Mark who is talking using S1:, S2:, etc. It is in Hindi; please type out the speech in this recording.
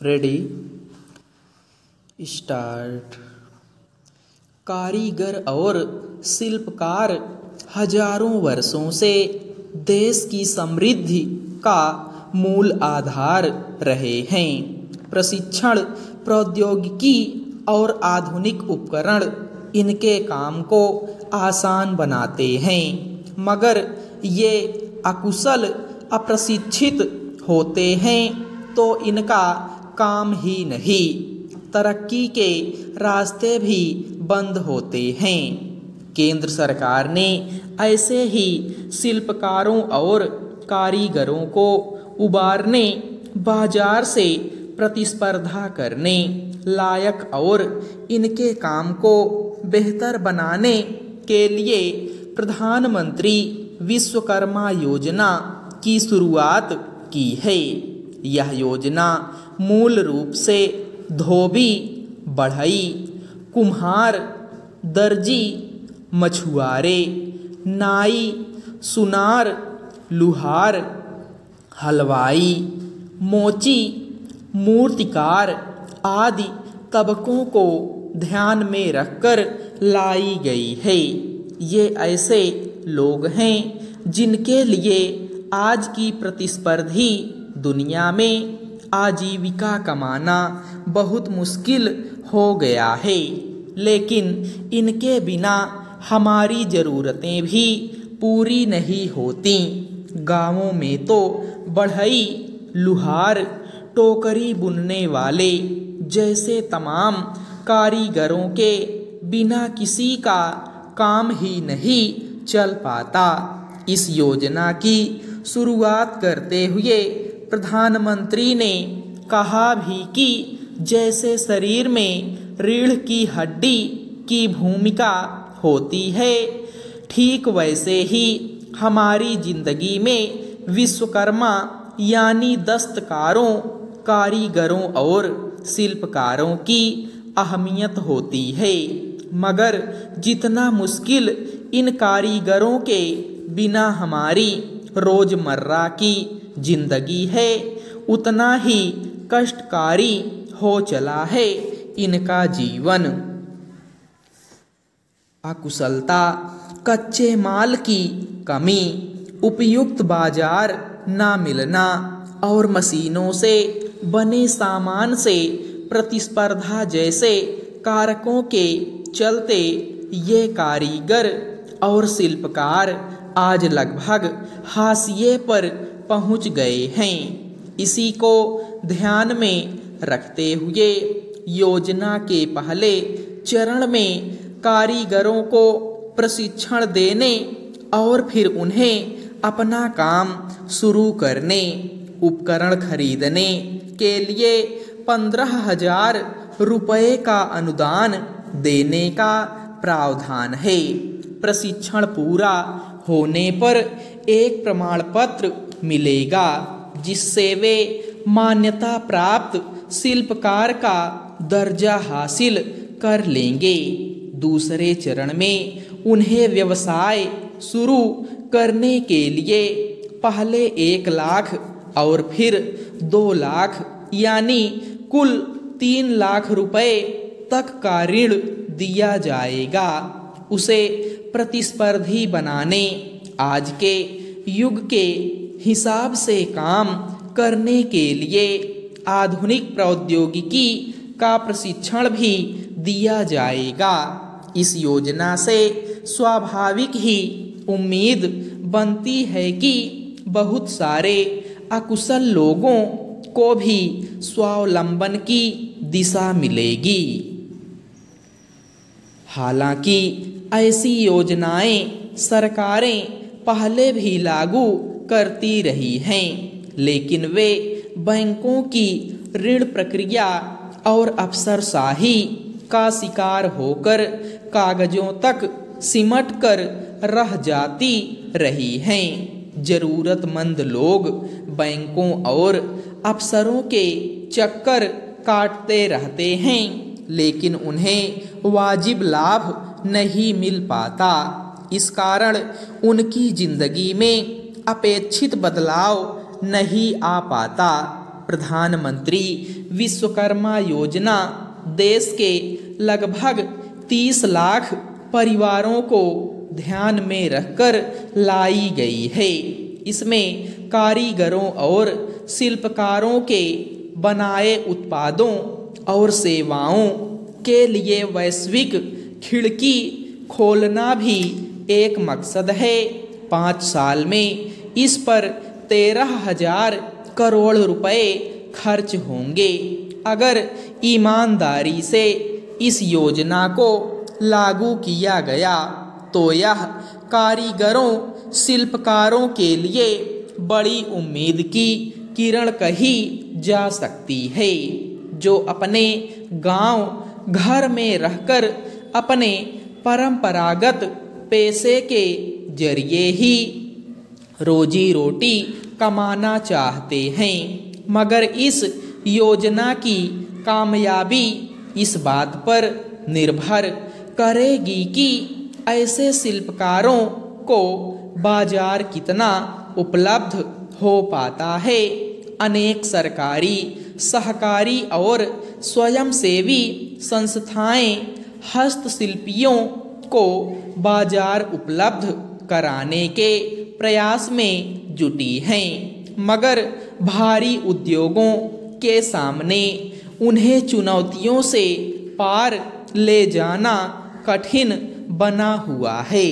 S1: Ready start. कारीगर और शिल्पकार हजारों वर्षों से देश की समृद्धि का मूल आधार रहे हैं। प्रशिक्षण, प्रौद्योगिकी और आधुनिक उपकरण इनके काम को आसान बनाते हैं, मगर ये अकुशल, अप्रशिक्षित होते हैं तो इनका काम ही नहीं, तरक्की के रास्ते भी बंद होते हैं। केंद्र सरकार ने ऐसे ही शिल्पकारों और कारीगरों को उबारने, बाजार से प्रतिस्पर्धा करने लायक और इनके काम को बेहतर बनाने के लिए प्रधानमंत्री विश्वकर्मा योजना की शुरुआत की है। यह योजना मूल रूप से धोबी, बढ़ई, कुम्हार, दर्जी, मछुआरे, नाई, सुनार, लुहार, हलवाई, मोची, मूर्तिकार आदि तबकों को ध्यान में रखकर लाई गई है। ये ऐसे लोग हैं जिनके लिए आज की प्रतिस्पर्धी दुनिया में आजीविका कमाना बहुत मुश्किल हो गया है, लेकिन इनके बिना हमारी ज़रूरतें भी पूरी नहीं होती। गांवों में तो बढ़ई, लुहार, टोकरी बुनने वाले जैसे तमाम कारीगरों के बिना किसी का काम ही नहीं चल पाता। इस योजना की शुरुआत करते हुए प्रधानमंत्री ने कहा भी कि जैसे शरीर में रीढ़ की हड्डी की भूमिका होती है, ठीक वैसे ही हमारी जिंदगी में विश्वकर्मा यानी दस्तकारों, कारीगरों और शिल्पकारों की अहमियत होती है। मगर जितना मुश्किल इन कारीगरों के बिना हमारी रोजमर्रा की जिंदगी है, उतना ही कष्टकारी हो चला है इनका जीवन। अकुशलता, कच्चे माल की कमी, उपयुक्त बाजार ना मिलना और मशीनों से बने सामान से प्रतिस्पर्धा जैसे कारकों के चलते ये कारीगर और शिल्पकार आज लगभग हाशिए पर पहुंच गए हैं। इसी को ध्यान में रखते हुए योजना के पहले चरण में कारीगरों को प्रशिक्षण देने और फिर उन्हें अपना काम शुरू करने, उपकरण खरीदने के लिए 15,000 रुपये का अनुदान देने का प्रावधान है। प्रशिक्षण पूरा होने पर एक प्रमाण पत्र मिलेगा जिससे वे मान्यता प्राप्त शिल्पकार का दर्जा हासिल कर लेंगे। दूसरे चरण में उन्हें व्यवसाय शुरू करने के लिए पहले 1 लाख और फिर 2 लाख यानी कुल 3 लाख रुपए तक का ऋण दिया जाएगा। उसे प्रतिस्पर्धी बनाने, आज के युग के हिसाब से काम करने के लिए आधुनिक प्रौद्योगिकी का प्रशिक्षण भी दिया जाएगा। इस योजना से स्वाभाविक ही उम्मीद बनती है कि बहुत सारे अकुशल लोगों को भी स्वावलंबन की दिशा मिलेगी। हालांकि ऐसी योजनाएं सरकारें पहले भी लागू करती रही हैं, लेकिन वे बैंकों की ऋण प्रक्रिया और अफसरशाही का शिकार होकर कागजों तक सिमट कर रह जाती रही हैं। जरूरतमंद लोग बैंकों और अफसरों के चक्कर काटते रहते हैं, लेकिन उन्हें वाजिब लाभ नहीं मिल पाता। इस कारण उनकी जिंदगी में अपेक्षित बदलाव नहीं आ पाता। प्रधानमंत्री विश्वकर्मा योजना देश के लगभग 30 लाख परिवारों को ध्यान में रखकर लाई गई है। इसमें कारीगरों और शिल्पकारों के बनाए उत्पादों और सेवाओं के लिए वैश्विक खिड़की खोलना भी एक मकसद है। 5 साल में इस पर 13,000 करोड़ रुपए खर्च होंगे। अगर ईमानदारी से इस योजना को लागू किया गया तो यह कारीगरों शिल्पकारों के लिए बड़ी उम्मीद की किरण कही जा सकती है, जो अपने गांव घर में रहकर अपने परंपरागत पेशे के जरिए ही रोजी रोटी कमाना चाहते हैं। मगर इस योजना की कामयाबी इस बात पर निर्भर करेगी कि ऐसे शिल्पकारों को बाजार कितना उपलब्ध हो पाता है। अनेक सरकारी, सहकारी और स्वयंसेवी संस्थाएं हस्तशिल्पियों को बाजार उपलब्ध कराने के प्रयास में जुटी हैं, मगर भारी उद्योगों के सामने उन्हें चुनौतियों से पार ले जाना कठिन बना हुआ है।